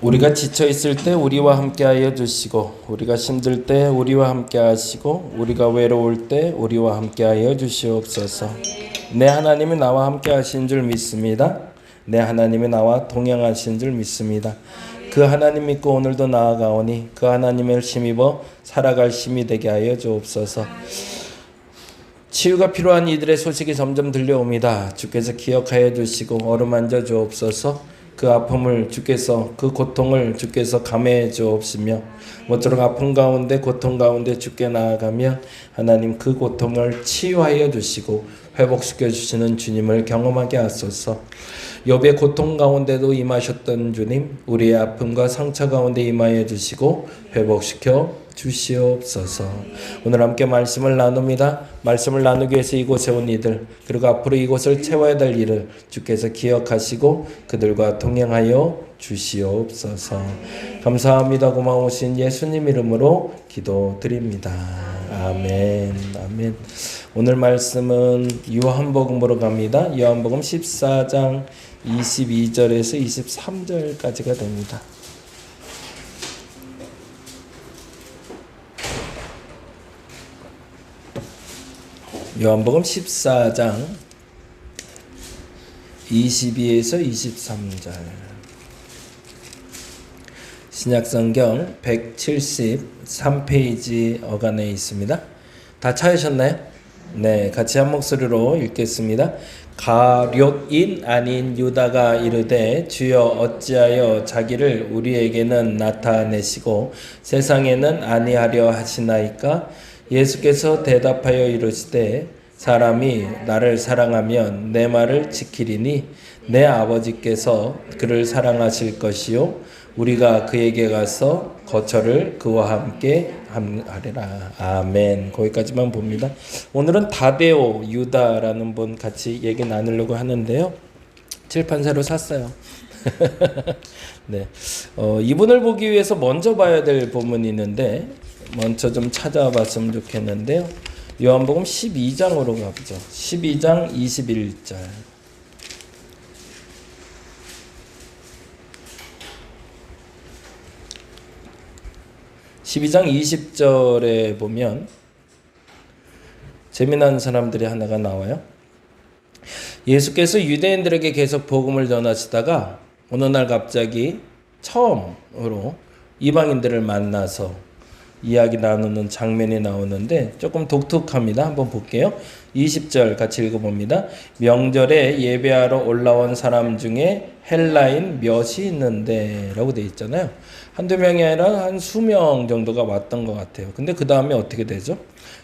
우리가 지쳐 있을 때 우리와 함께 하여 주시고, 우리가 힘들 때 우리와 함께 하시고, 우리가 외로울 때 우리와 함께 하여 주시옵소서. 내 하나님이 나와 함께 하신 줄 믿습니다. 내 하나님이 나와 동행하신 줄 믿습니다. 그 하나님 믿고 오늘도 나아가오니 그 하나님을 힘입어 살아갈 힘이 되게 하여 주옵소서. 치유가 필요한 이들의 소식이 점점 들려옵니다. 주께서 기억하여 주시고 어루만져 주옵소서. 그 아픔을 주께서, 그 고통을 주께서 감해해 주옵시며, 모쪼록 아픔 가운데 고통 가운데 주께 나아가면 하나님 그 고통을 치유하여 주시고 회복시켜 주시는 주님을 경험하게 하소서. 욥의 고통 가운데도 임하셨던 주님, 우리의 아픔과 상처 가운데 임하여 주시고 회복시켜 주시옵소서. 오늘 함께 말씀을 나눕니다. 말씀을 나누기 위해서 이곳에 온 이들, 그리고 앞으로 이곳을 채워야 될 일을 주께서 기억하시고 그들과 동행하여 주시옵소서. 감사합니다. 고마우신 예수님 이름으로 기도드립니다. 아멘. 아멘. 오늘 말씀은 요한복음으로 갑니다. 요한복음 14장 22절에서 23절까지가 됩니다. 요한복음 14장 22에서 23절. 신약성경 173페이지 어간에 있습니다. 다 찾으셨나요? 네, 같이 한 목소리로 읽겠습니다. 가룟인 아닌 유다가 이르되 주여 어찌하여 자기를 우리에게는 나타내시고 세상에는 아니하려 하시나이까? 예수께서 대답하여 이르시되 사람이 나를 사랑하면 내 말을 지키리니 내 아버지께서 그를 사랑하실 것이요 우리가 그에게 가서 거처를 그와 함께 하리라. 아멘. 거기까지만 봅니다. 오늘은 다데오 유다라는 분 같이 얘기 나누려고 하는데요. 칠판새로 샀어요. 네. 이분을 보기 위해서 먼저 봐야 될 본문이 있는데 먼저 좀 찾아봤으면 좋겠는데요. 요한복음 12장으로 가보죠. 12장 21절. 12장 20절에 보면 재미난 사람들이 하나가 나와요. 예수께서 유대인들에게 계속 복음을 전하시다가 어느 날 갑자기 처음으로 이방인들을 만나서 이야기 나누는 장면이 나오는데 조금 독특합니다. 한번 볼게요. 20절 같이 읽어봅니다. 명절에 예배하러 올라온 사람 중에 헬라인 몇이 있는데 라고 되어 있잖아요. 한두 명이 아니라 한 수명 정도가 왔던 것 같아요. 근데 그 다음에 어떻게 되죠?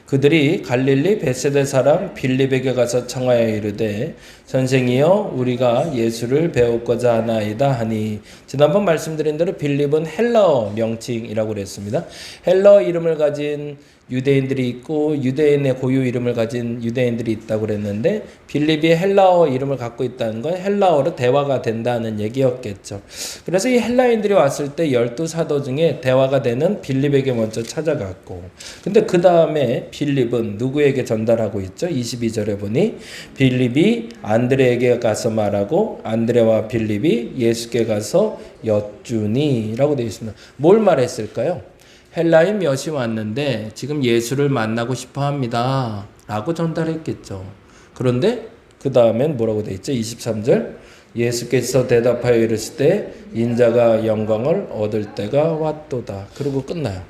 그들이 갈릴리 벳세다 사람 빌립에게 가서 청하여 이르되 선생이여 우리가 예수를 배우고자 하나이다 하니, 지난번 말씀드린 대로 빌립은 헬라어 명칭이라고 그랬습니다. 헬라어 이름을 가진 유대인들이 있고 유대인의 고유 이름을 가진 유대인들이 있다고 그랬는데 빌립이 헬라어 이름을 갖고 있다는 건 헬라어로 대화가 된다는 얘기였겠죠. 그래서 이 헬라인들이 왔을 때 12사도 중에 대화가 되는 빌립에게 먼저 찾아갔고, 근데 그 다음에 빌립은 누구에게 전달하고 있죠? 22절에 보니 빌립이 안드레에게 가서 말하고 안드레와 빌립이 예수께 가서 여쭈니 라고 되어 있습니다. 뭘 말했을까요? 헬라인 몇이 왔는데 지금 예수를 만나고 싶어 합니다 라고 전달했겠죠. 그런데 그 다음엔 뭐라고 되어 있죠? 23절. 예수께서 대답하여 이르시되 인자가 영광을 얻을 때가 왔도다. 그리고 끝나요.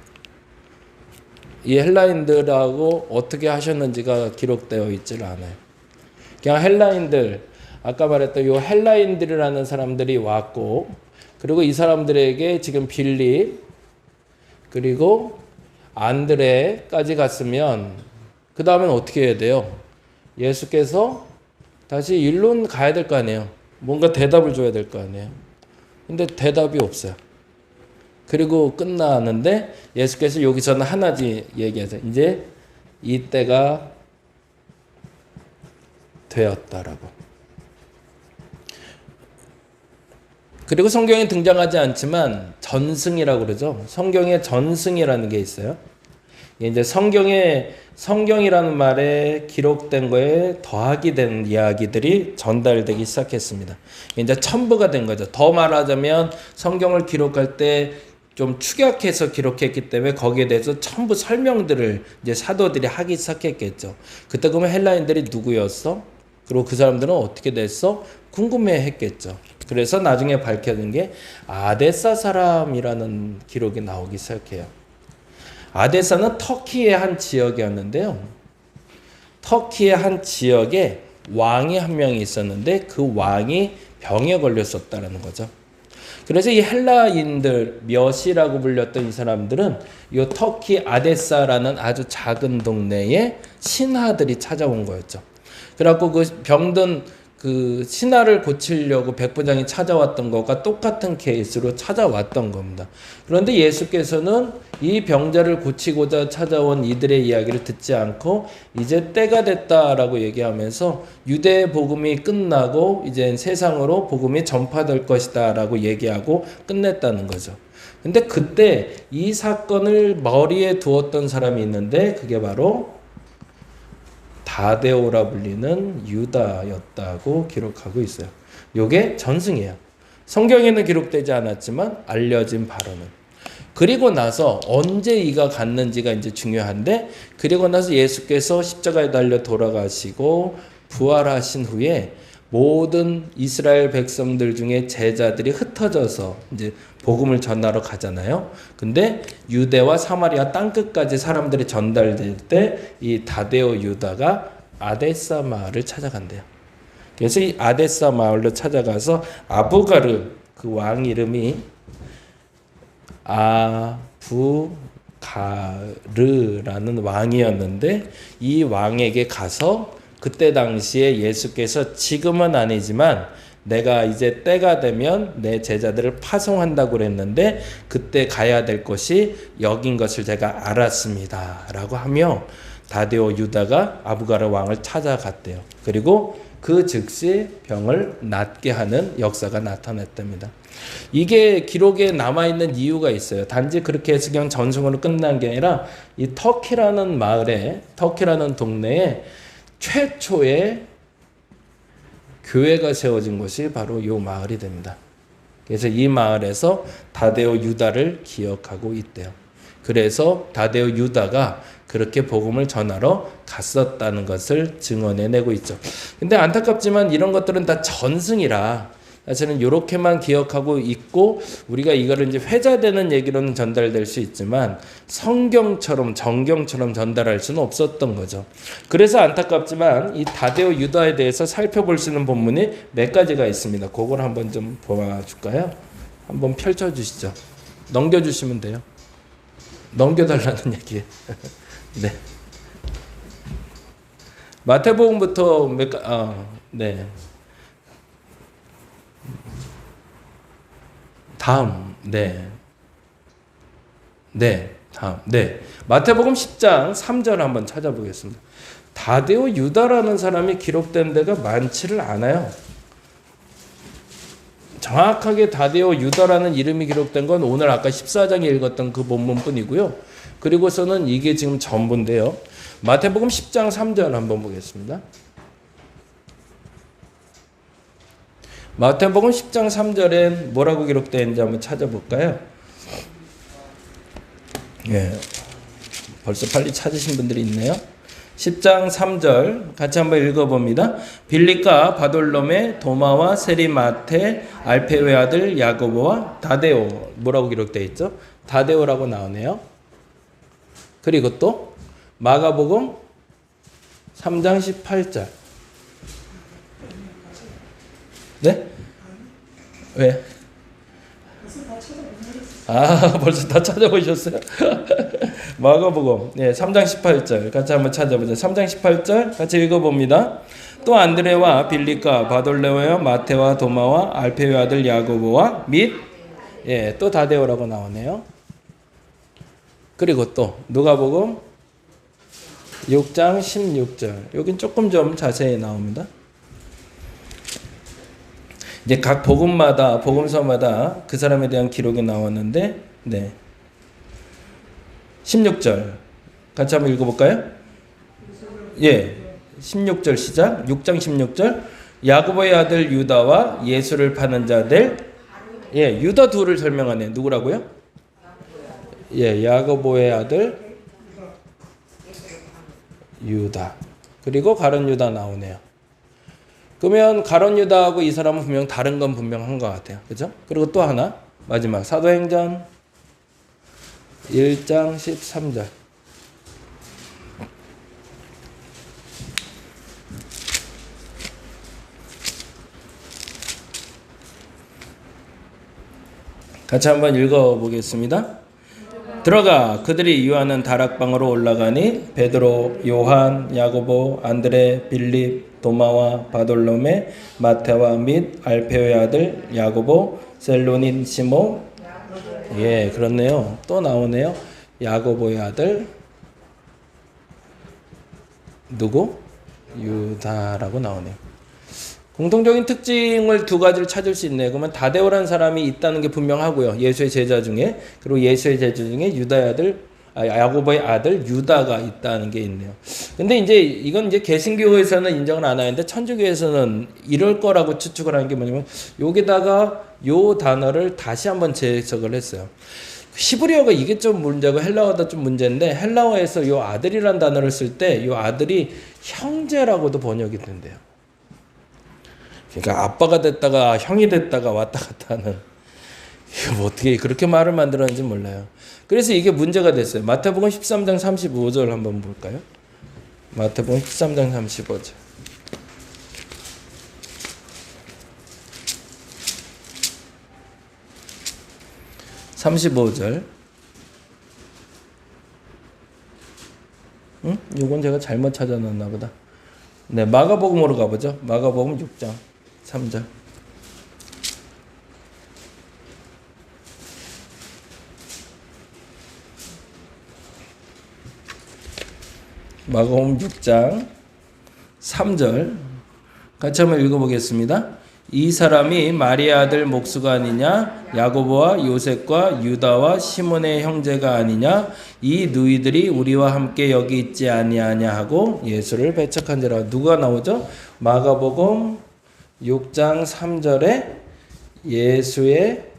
이 헬라인들하고 어떻게 하셨는지가 기록되어 있질 않아요. 그냥 헬라인들, 아까 말했던 이 헬라인들이라는 사람들이 왔고, 그리고 이 사람들에게 지금 빌립 그리고 안드레까지 갔으면 그 다음엔 어떻게 해야 돼요? 예수께서 다시 일론 가야 될 거 아니에요. 뭔가 대답을 줘야 될 거 아니에요. 근데 대답이 없어요. 그리고 끝나는데 예수께서 여기서는 하나지 얘기하세요. 이제 이때가 되었다라고. 그리고 성경에 등장하지 않지만 전승이라고 그러죠. 성경에 전승이라는 게 있어요. 이제 성경이라는 말에 기록된 거에 더하기 된 이야기들이 전달되기 시작했습니다. 이제 첨부가 된 거죠. 더 말하자면 성경을 기록할 때 좀 축약해서 기록했기 때문에 거기에 대해서 첨부 설명들을 이제 사도들이 하기 시작했겠죠. 그때 그러면 헬라인들이 누구였어? 그리고 그 사람들은 어떻게 됐어? 궁금해했겠죠. 그래서 나중에 밝혀진 게 아데사 사람이라는 기록이 나오기 시작해요. 아데사는 터키의 한 지역이었는데요. 터키의 한 지역에 왕이 한 명이 있었는데 그 왕이 병에 걸렸었다는 거죠. 그래서 이 헬라인들 몇이라고 불렸던 이 사람들은 이 터키 아데사라는 아주 작은 동네에 신하들이 찾아온 거였죠. 그래갖고 그 병든 그 신하를 고치려고 백부장이 찾아왔던 것과 똑같은 케이스로 찾아왔던 겁니다. 그런데 예수께서는 이 병자를 고치고자 찾아온 이들의 이야기를 듣지 않고 이제 때가 됐다라고 얘기하면서 유대 복음이 끝나고 이제 세상으로 복음이 전파될 것이다라고 얘기하고 끝냈다는 거죠. 근데 그때 이 사건을 머리에 두었던 사람이 있는데 그게 바로 다데오라 불리는 유다였다고 기록하고 있어요. 요게 전승이에요. 성경에는 기록되지 않았지만 알려진 바로는. 그리고 나서 언제 이가 갔는지가 이제 중요한데, 그리고 나서 예수께서 십자가에 달려 돌아가시고 부활하신 후에 모든 이스라엘 백성들 중에 제자들이 흩어져서 이제 복음을 전하러 가잖아요. 근데 유대와 사마리아 땅끝까지 사람들이 전달될 때 이 다데오 유다가 아데사 마을을 찾아간대요. 그래서 이 아데사 마을로 찾아가서 아부가르, 그 왕 이름이 아부가르라는 왕이었는데 이 왕에게 가서 그때 당시에 예수께서 지금은 아니지만 내가 이제 때가 되면 내 제자들을 파송한다고 그랬는데 그때 가야 될 곳이 여긴 것을 제가 알았습니다 라고 하며 다데오 유다가 아부가르 왕을 찾아갔대요. 그리고 그 즉시 병을 낫게 하는 역사가 나타났답니다. 이게 기록에 남아있는 이유가 있어요. 단지 그렇게 해서 그냥 전승으로 끝난 게 아니라 이 터키라는 마을에, 터키라는 동네에 최초의 교회가 세워진 곳이 바로 이 마을이 됩니다. 그래서 이 마을에서 다데오 유다를 기억하고 있대요. 그래서 다데오 유다가 그렇게 복음을 전하러 갔었다는 것을 증언해내고 있죠. 근데 안타깝지만 이런 것들은 다 전승이라 사실은 이렇게만 기억하고 있고 우리가 이거를 이제 회자되는 얘기로는 전달될 수 있지만 성경처럼 정경처럼 전달할 수는 없었던 거죠. 그래서 안타깝지만 이 다데오 유다에 대해서 살펴볼 수 있는 본문이 몇 가지가 있습니다. 그걸 한번 좀 보아줄까요? 한번 펼쳐주시죠. 넘겨주시면 돼요. 넘겨달라는 얘기예요. 네. 마태복음부터 네. 다음, 다음, 마태복음 10장 3절 한번 찾아보겠습니다. 다데오 유다라는 사람이 기록된 데가 많지를 않아요. 정확하게 다데오 유다라는 이름이 기록된 건 오늘 아까 14장에 읽었던 그 본문뿐이고요. 그리고서는 이게 지금 전부인데요. 마태복음 10장 3절 한번 보겠습니다. 마태복음 10장 3절엔 뭐라고 기록되어 있는지 한번 찾아볼까요? 예, 벌써 빨리 찾으신 분들이 있네요. 10장 3절 같이 한번 읽어봅니다. 빌립과 바돌롬의 도마와 세리마테 알페오의 아들 야고보와 다데오, 뭐라고 기록되어 있죠? 다데오라고 나오네요. 그리고 또 마가복음 3장 18절. 네? 왜? 벌써 다 찾아보셨어요? 마가복음 3장 18절 같이 한번 찾아보죠. 3장 18절 같이 읽어봅니다. 또 안드레와 빌립과 바돌레와 마테와 도마와 알페오의 아들 야고보와 및 또 다데오라고 나오네요. 그리고 또 누가복음 6장 16절 여긴 조금 좀 자세히 나옵니다. 이제 각 복음마다 복음서마다 그 사람에 대한 기록이 나왔는데 16절 같이 한번 읽어볼까요? 예, 16절 시작. 6장 16절. 야고보의 아들 유다와 예수를 파는 자들. 예, 유다 둘을 설명하네. 누구라고요? 예, 야고보의 아들 유다. 그리고 가룟 유다 나오네요. 그러면 가룟 유다하고 이 사람은 분명 다른 건 분명한 것 같아요. 그죠? 그리고 또 하나 마지막 사도행전 1장 13절. 같이 한번 읽어보겠습니다. 들어가 그들이 유하는 다락방으로 올라가니 베드로, 요한, 야고보, 안드레, 빌립, 도마와 바돌로메, 마테와 및 알페오의 아들 야고보, 셀로닌 시몬. 예, 그렇네요. 또 나오네요. 야고보의 아들 누구? 유다라고 나오네요. 공통적인 특징을 두 가지를 찾을 수 있네요. 그러면 다데오라는 사람이 있다는 게 분명하고요. 예수의 제자 중에. 그리고 예수의 제자 중에 유다의 아들, 야고보의 아들 유다가 있다는 게 있네요. 근데 이제 이건 이제 개신교에서는 인정을 안 하는데 천주교에서는 이럴 거라고 추측을 하는 게 뭐냐면 여기다가 요 단어를 다시 한번 재해석을 했어요. 히브리어가 이게 좀 문제고 헬라어도 좀 문제인데 헬라어에서 요 아들이란 단어를 쓸 때 요 아들이 형제라고도 번역이 된대요. 그러니까 아빠가 됐다가 형이 됐다가 왔다 갔다 하는, 이거 뭐 어떻게 그렇게 말을 만들었는지 몰라요. 그래서 이게 문제가 됐어요. 마태복음 13장 35절 한번 볼까요? 마태복음 13장 35절. 응? 이건 제가 잘못 찾아놨나 보다. 네, 마가복음으로 가보죠. 마가복음 6장 3절. 마가복음 6장 3절 같이 한번 읽어보겠습니다. 이 사람이 마리아 아들 목수가 아니냐? 야고보와 요셉과 유다와 시몬의 형제가 아니냐? 이 누이들이 우리와 함께 여기 있지 아니하냐 하고 예수를 배척한지라. 누가 나오죠? 마가복음 6장 3절에 예수의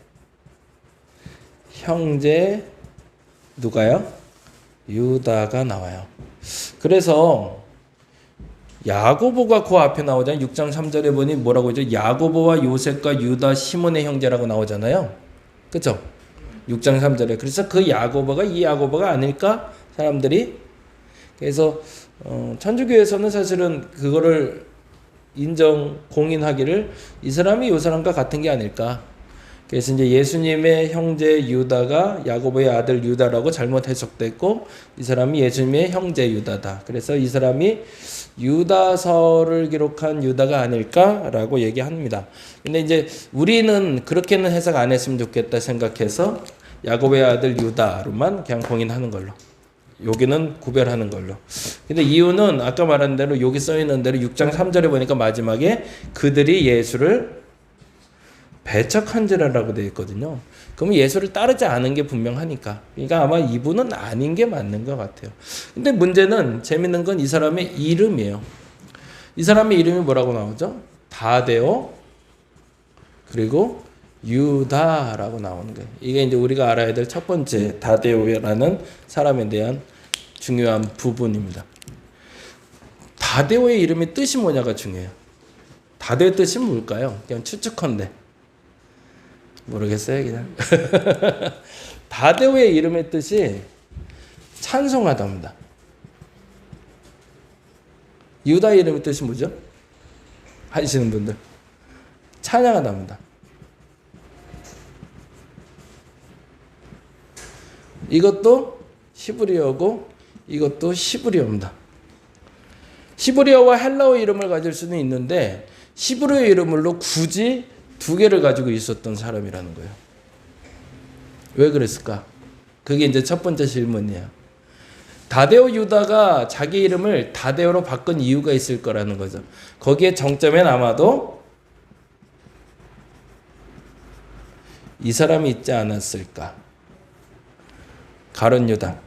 형제 누가요? 유다가 나와요. 그래서 야고보가 그 앞에 나오잖아요. 6장 3절에 보니 뭐라고 하죠? 야고보와 요셉과 유다 시몬의 형제라고 나오잖아요. 그렇죠? 6장 3절에. 그래서 그 야고보가 이 야고보가 아닐까? 사람들이. 그래서 천주교에서는 사실은 그거를 공인하기를 이 사람이 이 사람과 같은 게 아닐까. 그래서 이제 예수님의 형제 유다가 야고보의 아들 유다라고 잘못 해석됐고 이 사람이 예수님의 형제 유다다. 그래서 이 사람이 유다서를 기록한 유다가 아닐까라고 얘기합니다. 근데 이제 우리는 그렇게는 해석 안 했으면 좋겠다 생각해서 야고보의 아들 유다로만 그냥 공인하는 걸로. 여기는 구별하는 걸로. 근데 이유는 아까 말한 대로 여기 써 있는 대로 6장 3절에 보니까 마지막에 그들이 예수를 배척한지라고 되어 있거든요. 그러면 예수를 따르지 않은 게 분명하니까. 그러니까 아마 이분은 아닌 게 맞는 것 같아요. 근데 문제는 재밌는 건 이 사람의 이름이에요. 이 사람의 이름이 뭐라고 나오죠? 다데오 그리고 유다라고 나오는 거예요. 이게 이제 우리가 알아야 될 첫 번째 다데오라는 사람에 대한 중요한 부분입니다. 다데오의 이름의 뜻이 뭐냐가 중요해요. 다데오의 뜻이 뭘까요? 그냥 추측컨대. 모르겠어요, 그냥. 다데오의 이름의 뜻이 찬송하다입니다. 유다 이름의 뜻이 뭐죠? 하시는 분들. 찬양하다입니다. 이것도 히브리어고 이것도 히브리어입니다. 히브리어와 헬라어 이름을 가질 수는 있는데 히브리어 이름으로 굳이 두 개를 가지고 있었던 사람이라는 거예요. 왜 그랬을까? 그게 이제 첫 번째 질문이에요. 다데오 유다가 자기 이름을 다데오로 바꾼 이유가 있을 거라는 거죠. 거기에 정점엔 아마도 이 사람이 있지 않았을까? 가룟 유다.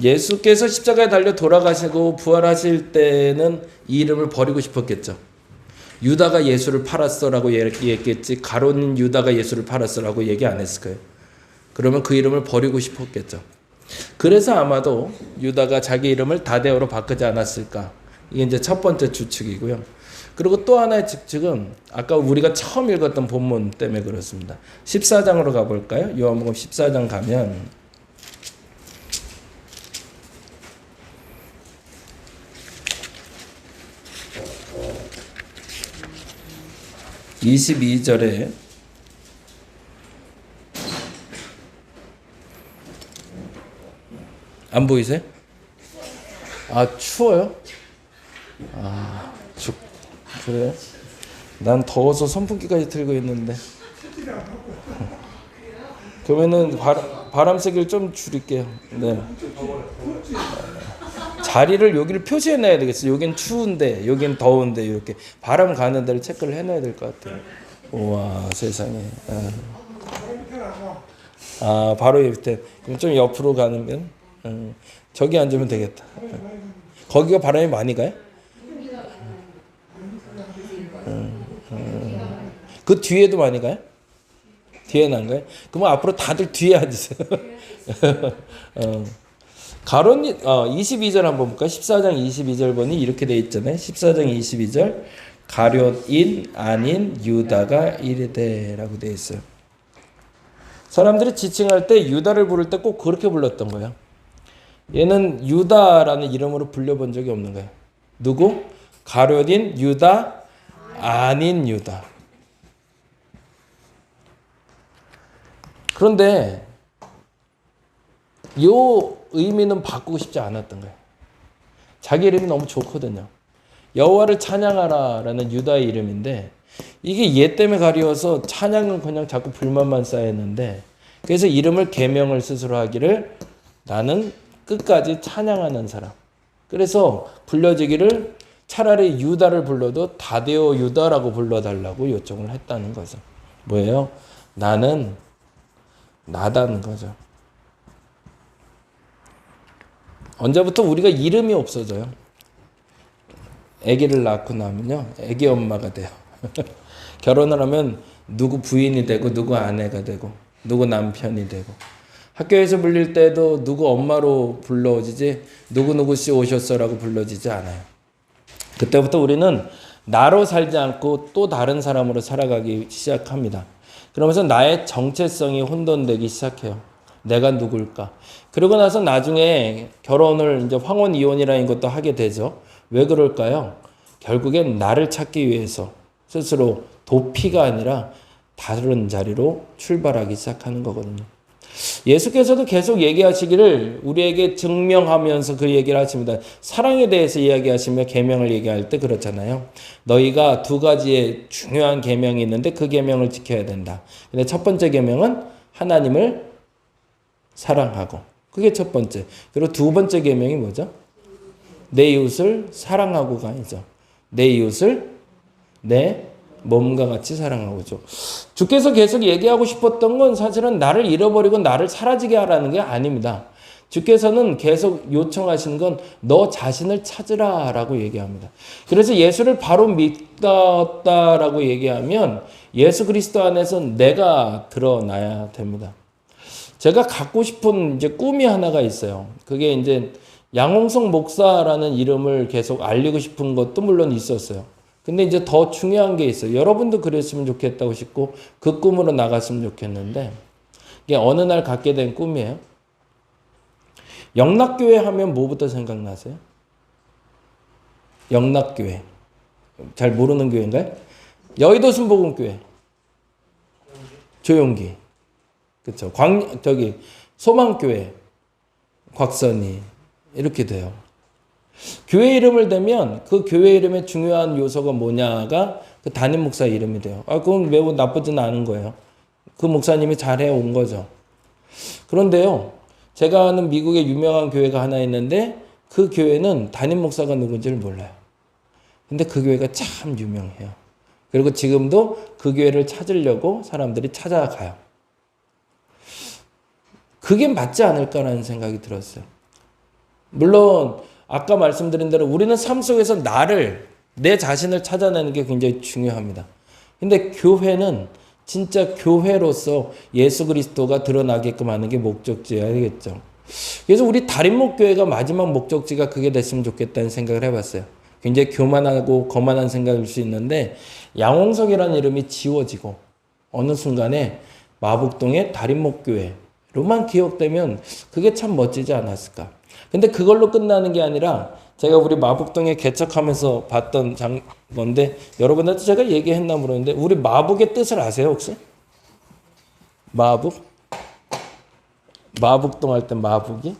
예수께서 십자가에 달려 돌아가시고 부활하실 때는 이 이름을 버리고 싶었겠죠. 유다가 예수를 팔았어라고 얘기했겠지 가룟 유다가 예수를 팔았어라고 얘기 안 했을 거예요. 그러면 그 이름을 버리고 싶었겠죠. 그래서 아마도 유다가 자기 이름을 다데오로 바꾸지 않았을까. 이게 이제 첫 번째 추측이고요. 그리고 또 하나의 추측은 아까 우리가 처음 읽었던 본문 때문에 그렇습니다. 14장으로 가볼까요? 요한복음 14장 가면 22절에 안 보이세요? 아, 추워요? 아, 그래요? 난 더워서 선풍기까지 틀고 있는데. 그러면은 바람 세기를 좀 줄일게요. 네. 자리를 여기를 표시해 놔야 되겠어요. 여긴 추운데, 여긴 더운데 이렇게 바람 가는 데를 체크를 해 놔야 될 것 같아요. 우와, 세상에. 아, 바로 밑에. 그럼 좀 옆으로 가면 저기 앉으면 되겠다. 거기가 바람이 많이 가요? 그 뒤에도 많이 가요? 뒤에는 안 가요? 그럼 앞으로 다들 뒤에 앉으세요. 가론 22절 한번 볼까요? 14장 22절 보니 이렇게 돼 있잖아요. 14장 22절 가룟인 아닌 유다가 이르되라고 돼 있어요. 사람들이 지칭할 때 유다를 부를 때 꼭 그렇게 불렀던 거예요. 얘는 유다라는 이름으로 불려본 적이 없는 거예요. 누구? 가룟인 유다 아닌 유다. 그런데 요 의미는 바꾸고 싶지 않았던 거예요. 자기 이름이 너무 좋거든요. 여호와를 찬양하라라는 유다의 이름인데 이게 얘 때문에 가리워서 찬양은 그냥 자꾸 불만만 쌓였는데 그래서 이름을 계명을 스스로 하기를 나는 끝까지 찬양하는 사람. 그래서 불려지기를 차라리 유다를 불러도 다데오 유다라고 불러달라고 요청을 했다는 거죠. 뭐예요? 나는 나다는 거죠. 언제부터 우리가 이름이 없어져요? 아기를 낳고 나면요, 아기 엄마가 돼요. 결혼을 하면 누구 부인이 되고 누구 아내가 되고 누구 남편이 되고 학교에서 불릴 때도 누구 엄마로 불러지지 누구누구 씨 오셨어라고 불러지지 않아요. 그때부터 우리는 나로 살지 않고 또 다른 사람으로 살아가기 시작합니다. 그러면서 나의 정체성이 혼돈되기 시작해요. 내가 누굴까? 그러고 나서 나중에 결혼을 이제 황혼 이혼이라는 것도 하게 되죠. 왜 그럴까요? 결국엔 나를 찾기 위해서 스스로 도피가 아니라 다른 자리로 출발하기 시작하는 거거든요. 예수께서도 계속 얘기하시기를 우리에게 증명하면서 그 얘기를 하십니다. 사랑에 대해서 이야기하시며 계명을 얘기할 때 그렇잖아요. 너희가 두 가지의 중요한 계명이 있는데 그 계명을 지켜야 된다. 근데 첫 번째 계명은 하나님을 사랑하고 그게 첫 번째. 그리고 두 번째 계명이 뭐죠? 내 이웃을 사랑하고가 아니죠. 내 이웃을 내 몸과 같이 사랑하고죠. 주께서 계속 얘기하고 싶었던 건 사실은 나를 잃어버리고 나를 사라지게 하라는 게 아닙니다. 주께서는 계속 요청하시는 건 너 자신을 찾으라라고 얘기합니다. 그래서 예수를 바로 믿었다라고 얘기하면 예수 그리스도 안에서 내가 드러나야 됩니다. 제가 갖고 싶은 이제 꿈이 하나가 있어요. 그게 이제 양홍석 목사라는 이름을 계속 알리고 싶은 것도 물론 있었어요. 근데 이제 더 중요한 게 있어요. 여러분도 그랬으면 좋겠다고 싶고 그 꿈으로 나갔으면 좋겠는데 이게 어느 날 갖게 된 꿈이에요. 영락교회 하면 뭐부터 생각나세요? 영락교회. 잘 모르는 교회인가요? 여의도 순복음교회. 조용기. 그렇죠. 소망교회. 곽선희. 이렇게 돼요. 교회 이름을 대면 그 교회 이름의 중요한 요소가 뭐냐가 그 담임 목사 이름이 돼요. 그건 매우 나쁘진 않은 거예요. 그 목사님이 잘해 온 거죠. 그런데요, 제가 아는 미국에 유명한 교회가 하나 있는데 그 교회는 담임 목사가 누군지를 몰라요. 근데 그 교회가 참 유명해요. 그리고 지금도 그 교회를 찾으려고 사람들이 찾아가요. 그게 맞지 않을까라는 생각이 들었어요. 물론 아까 말씀드린 대로 우리는 삶 속에서 내 자신을 찾아내는 게 굉장히 중요합니다. 근데 교회는 진짜 교회로서 예수 그리스도가 드러나게끔 하는 게 목적지여야겠죠. 그래서 우리 다림목교회가 마지막 목적지가 그게 됐으면 좋겠다는 생각을 해봤어요. 굉장히 교만하고 거만한 생각일 수 있는데 양홍석이라는 이름이 지워지고 어느 순간에 마북동의 다림목교회로만 기억되면 그게 참 멋지지 않았을까. 근데 그걸로 끝나는 게 아니라 제가 우리 마북동에 개척하면서 봤던 건데 여러분한테 제가 얘기했나 모르는데 우리 마북의 뜻을 아세요 혹시? 마북? 마북동 할 때 마북이?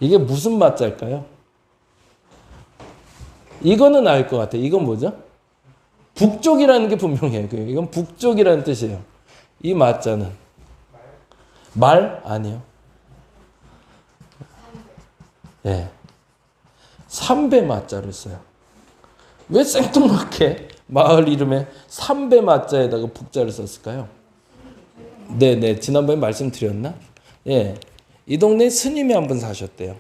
이게 무슨 마자일까요? 이거는 알 것 같아요. 이건 뭐죠? 북쪽이라는 게 분명해요. 이건 북쪽이라는 뜻이에요. 이 마자는 말? 아니요. 예. 삼배 마자를 써요. 왜 생뚱맞게 마을 이름에 삼배 마자에다가 북자를 썼을까요? 네네. 지난번에 말씀드렸나? 예. 이 동네에 스님이 한 분 사셨대요.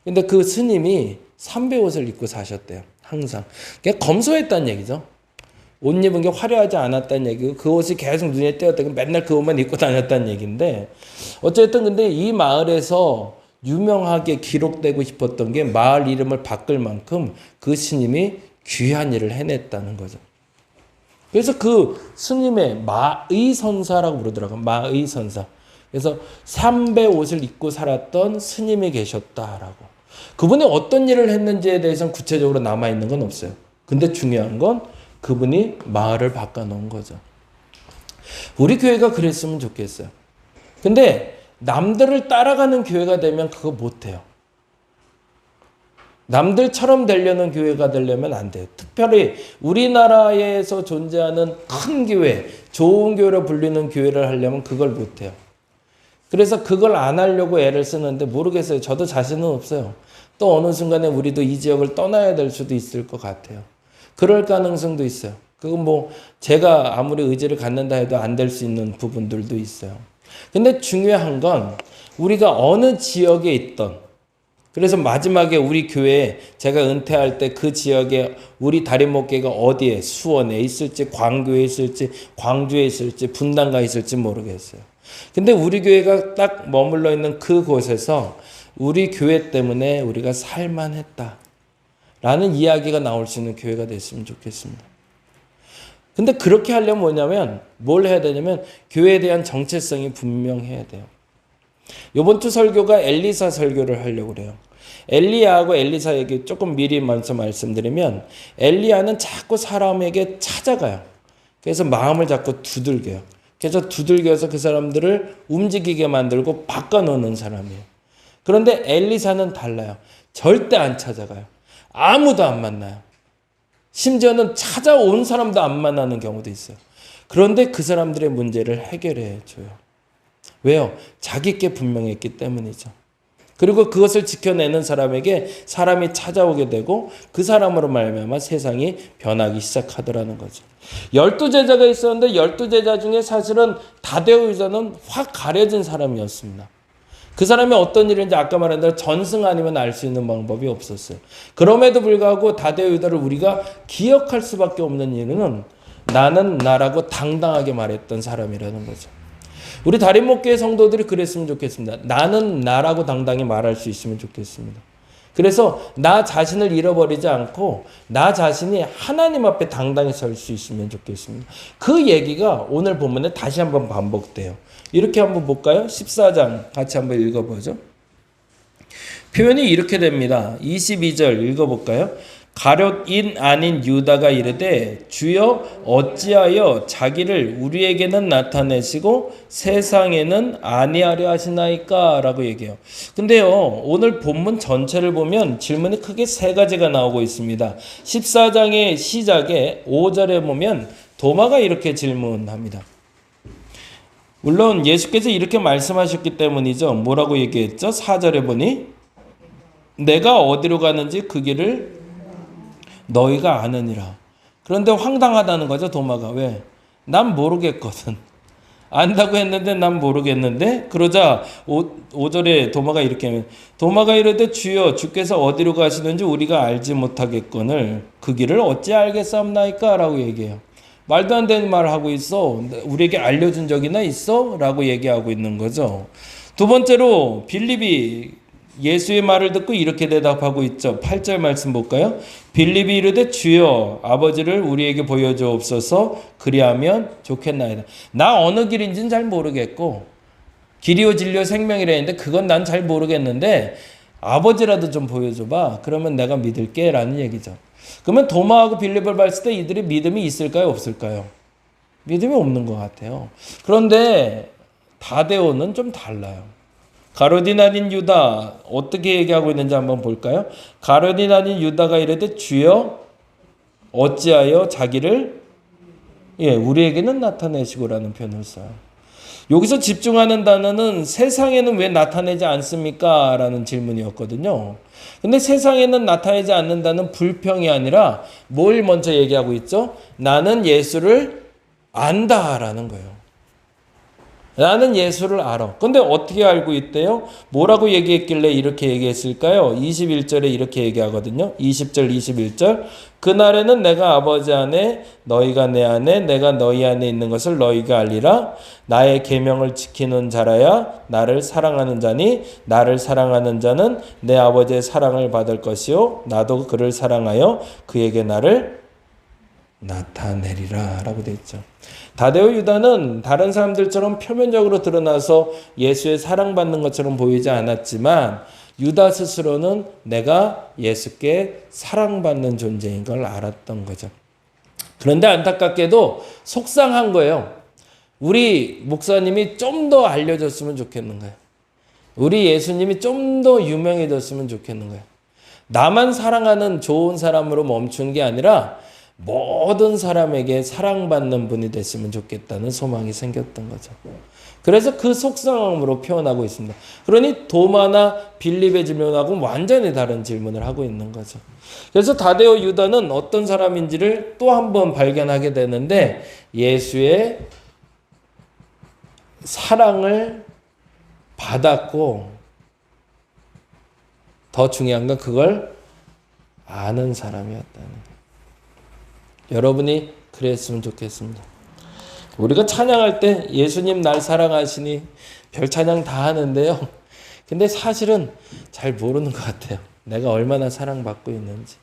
근데 그 스님이 삼배 옷을 입고 사셨대요. 항상. 그냥 검소했다는 얘기죠. 옷 입은 게 화려하지 않았다는 얘기고 그 옷이 계속 눈에 띄었다고 맨날 그 옷만 입고 다녔다는 얘기인데 어쨌든 근데 이 마을에서 유명하게 기록되고 싶었던 게 마을 이름을 바꿀 만큼 그 스님이 귀한 일을 해냈다는 거죠. 그래서 그 스님의 마의선사라고 부르더라고요. 마의선사. 그래서 삼배 옷을 입고 살았던 스님이 계셨다라고. 그분이 어떤 일을 했는지에 대해서는 구체적으로 남아있는 건 없어요. 근데 중요한 건 그분이 마을을 바꿔놓은 거죠. 우리 교회가 그랬으면 좋겠어요. 근데 남들을 따라가는 교회가 되면 그거 못해요. 남들처럼 되려는 교회가 되려면 안 돼요. 특별히 우리나라에서 존재하는 큰 교회, 좋은 교회로 불리는 교회를 하려면 그걸 못해요. 그래서 그걸 안 하려고 애를 쓰는데 모르겠어요. 저도 자신은 없어요. 또 어느 순간에 우리도 이 지역을 떠나야 될 수도 있을 것 같아요. 그럴 가능성도 있어요. 그건 뭐 제가 아무리 의지를 갖는다 해도 안 될 수 있는 부분들도 있어요. 근데 중요한 건 우리가 어느 지역에 있던 그래서 마지막에 우리 교회에 제가 은퇴할 때 그 지역에 우리 다림목교회가 어디에 수원에 있을지 광교에 있을지 광주에 있을지 분당가에 있을지 모르겠어요. 근데 우리 교회가 딱 머물러 있는 그곳에서 우리 교회 때문에 우리가 살만했다 라는 이야기가 나올 수 있는 교회가 됐으면 좋겠습니다. 근데 그렇게 하려면 뭐냐면 뭘 해야 되냐면 교회에 대한 정체성이 분명해야 돼요. 이번 주 설교가 엘리사 설교를 하려고 그래요. 엘리야하고 엘리사 얘기 조금 미리 먼저 말씀드리면 엘리야는 자꾸 사람에게 찾아가요. 그래서 마음을 자꾸 두들겨요. 그래서 두들겨서 그 사람들을 움직이게 만들고 바꿔놓는 사람이에요. 그런데 엘리사는 달라요. 절대 안 찾아가요. 아무도 안 만나요. 심지어는 찾아온 사람도 안 만나는 경우도 있어요. 그런데 그 사람들의 문제를 해결해 줘요. 왜요? 자기 게 분명했기 때문이죠. 그리고 그것을 지켜내는 사람에게 사람이 찾아오게 되고 그 사람으로 말미암아 세상이 변하기 시작하더라는 거죠. 12제자가 있었는데 12제자 중에 사실은 다데오 유다는 확 가려진 사람이었습니다. 그 사람이 어떤 일인지 아까 말한 대로 전승 아니면 알 수 있는 방법이 없었어요. 그럼에도 불구하고 다데오 유다를 우리가 기억할 수밖에 없는 이유는 나는 나라고 당당하게 말했던 사람이라는 거죠. 우리 다림목교회 성도들이 그랬으면 좋겠습니다. 나는 나라고 당당히 말할 수 있으면 좋겠습니다. 그래서 나 자신을 잃어버리지 않고 나 자신이 하나님 앞에 당당히 설 수 있으면 좋겠습니다. 그 얘기가 오늘 본문에 다시 한번 반복돼요. 이렇게 한번 볼까요? 14장 같이 한번 읽어보죠. 표현이 이렇게 됩니다. 22절 읽어볼까요? 가룟인 아닌 유다가 이르되 주여 어찌하여 자기를 우리에게는 나타내시고 세상에는 아니하려 하시나이까 라고 얘기해요. 근데요 오늘 본문 전체를 보면 질문이 크게 세 가지가 나오고 있습니다. 14장의 시작에 5절에 보면 도마가 이렇게 질문합니다. 물론 예수께서 이렇게 말씀하셨기 때문이죠. 뭐라고 얘기했죠? 4절에 보니 내가 어디로 가는지 그 길을 너희가 아느니라. 그런데 황당하다는 거죠. 도마가. 왜? 난 모르겠거든. 안다고 했는데 난 모르겠는데. 그러자 5절에 도마가 이렇게 하면 도마가 이르되 주여 주께서 어디로 가시는지 우리가 알지 못하겠거늘 그 길을 어찌 알겠사옵나이까 라고 얘기해요. 말도 안 되는 말을 하고 있어. 우리에게 알려준 적이나 있어? 라고 얘기하고 있는 거죠. 두 번째로 빌립이 예수의 말을 듣고 이렇게 대답하고 있죠. 8절 말씀 볼까요? 빌립이 이르되 주여 아버지를 우리에게 보여주옵소서 그리하면 좋겠나이다. 나 어느 길인지는 잘 모르겠고 길이요 진리요 생명이라 했는데 그건 난 잘 모르겠는데 아버지라도 좀 보여줘봐. 그러면 내가 믿을게 라는 얘기죠. 그러면 도마하고 빌립을 봤을 때 이들이 믿음이 있을까요? 없을까요? 믿음이 없는 것 같아요. 그런데 다데오는 좀 달라요. 가룟이 아닌 유다 어떻게 얘기하고 있는지 한번 볼까요? 가룟이 아닌 유다가 이르되 주여 어찌하여 자기를 우리에게는 나타내시고라는 표현을 써요. 여기서 집중하는 단어는 세상에는 왜 나타내지 않습니까? 라는 질문이었거든요. 근데 세상에는 나타내지 않는다는 불평이 아니라 뭘 먼저 얘기하고 있죠? 나는 예수를 안다라는 거예요. 나는 예수를 알아. 근데 어떻게 알고 있대요? 뭐라고 얘기했길래 이렇게 얘기했을까요? 21절에 이렇게 얘기하거든요. 20절, 21절. 그날에는 내가 아버지 안에 너희가 내 안에 내가 너희 안에 있는 것을 너희가 알리라. 나의 계명을 지키는 자라야 나를 사랑하는 자니 나를 사랑하는 자는 내 아버지의 사랑을 받을 것이요 나도 그를 사랑하여 그에게 나를 나타내리라 라고 되어 있죠. 다데오 유다는 다른 사람들처럼 표면적으로 드러나서 예수의 사랑받는 것처럼 보이지 않았지만 유다 스스로는 내가 예수께 사랑받는 존재인 걸 알았던 거죠. 그런데 안타깝게도 속상한 거예요. 우리 목사님이 좀 더 알려졌으면 좋겠는 거예요. 우리 예수님이 좀 더 유명해졌으면 좋겠는 거예요. 나만 사랑하는 좋은 사람으로 멈춘 게 아니라 모든 사람에게 사랑받는 분이 됐으면 좋겠다는 소망이 생겼던 거죠. 그래서 그 속상함으로 표현하고 있습니다. 그러니 도마나 빌립의 질문하고 완전히 다른 질문을 하고 있는 거죠. 그래서 다데오 유다는 어떤 사람인지를 또 한 번 발견하게 되는데 예수의 사랑을 받았고 더 중요한 건 그걸 아는 사람이었다는 거예요. 여러분이 그랬으면 좋겠습니다. 우리가 찬양할 때 예수님 날 사랑하시니 별 찬양 다 하는데요. 근데 사실은 잘 모르는 것 같아요. 내가 얼마나 사랑받고 있는지.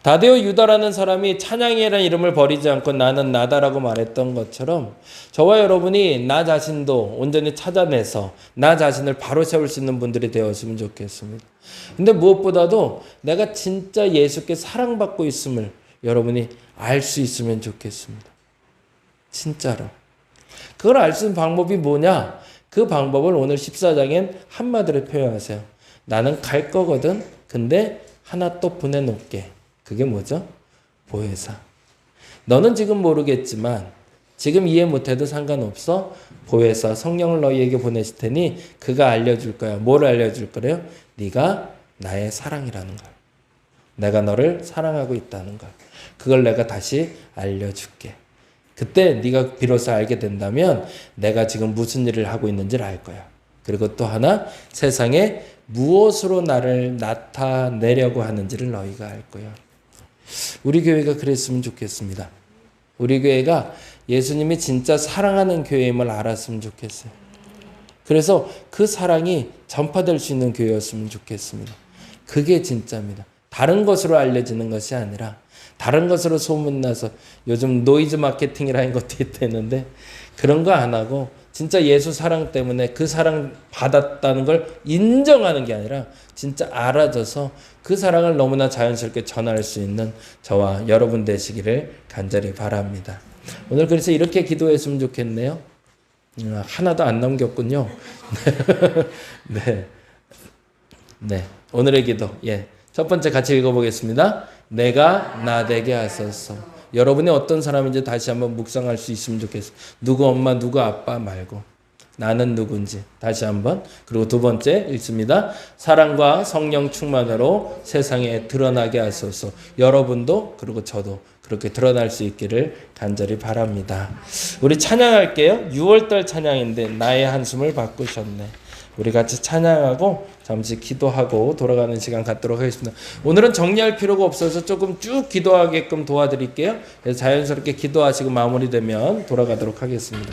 다데오 유다라는 사람이 찬양이라는 이름을 버리지 않고 나는 나다라고 말했던 것처럼 저와 여러분이 나 자신도 온전히 찾아내서 나 자신을 바로 세울 수 있는 분들이 되었으면 좋겠습니다. 근데 무엇보다도 내가 진짜 예수께 사랑받고 있음을 여러분이 알 수 있으면 좋겠습니다. 진짜로. 그걸 알 수 있는 방법이 뭐냐? 그 방법을 오늘 14장엔 한마디로 표현하세요. 나는 갈 거거든. 근데 하나 또 보내놓게. 그게 뭐죠? 보혜사. 너는 지금 모르겠지만 지금 이해 못해도 상관없어. 보혜사 성령을 너희에게 보내실 테니 그가 알려줄 거야. 뭘 알려줄 거래요? 네가 나의 사랑이라는 걸. 내가 너를 사랑하고 있다는 걸. 그걸 내가 다시 알려줄게. 그때 네가 비로소 알게 된다면 내가 지금 무슨 일을 하고 있는지를 알 거야. 그리고 또 하나 세상에 무엇으로 나를 나타내려고 하는지를 너희가 알 거야. 우리 교회가 그랬으면 좋겠습니다. 우리 교회가 예수님이 진짜 사랑하는 교회임을 알았으면 좋겠어요. 그래서 그 사랑이 전파될 수 있는 교회였으면 좋겠습니다. 그게 진짜입니다. 다른 것으로 알려지는 것이 아니라 다른 것으로 소문나서 요즘 노이즈 마케팅이라는 것도 있다는데 그런 거 안 하고 진짜 예수 사랑 때문에 그 사랑 받았다는 걸 인정하는 게 아니라 진짜 알아줘서 그 사랑을 너무나 자연스럽게 전할 수 있는 저와 여러분 되시기를 간절히 바랍니다. 오늘 그래서 이렇게 기도했으면 좋겠네요. 하나도 안 넘겼군요. 네. 오늘의 기도. 첫 번째 같이 읽어보겠습니다. 내가 나 되게 하소서. 여러분이 어떤 사람인지 다시 한번 묵상할 수 있으면 좋겠어요. 누구 엄마, 누구 아빠 말고 나는 누군지 다시 한번. 그리고 두 번째 읽습니다. 사랑과 성령 충만으로 세상에 드러나게 하소서. 여러분도 그리고 저도 그렇게 드러날 수 있기를 간절히 바랍니다. 우리 찬양할게요. 6월달 찬양인데 나의 한숨을 바꾸셨네. 우리 같이 찬양하고 잠시 기도하고 돌아가는 시간 갖도록 하겠습니다. 오늘은 정리할 필요가 없어서 조금 쭉 기도하게끔 도와드릴게요. 그래서 자연스럽게 기도하시고 마무리되면 돌아가도록 하겠습니다.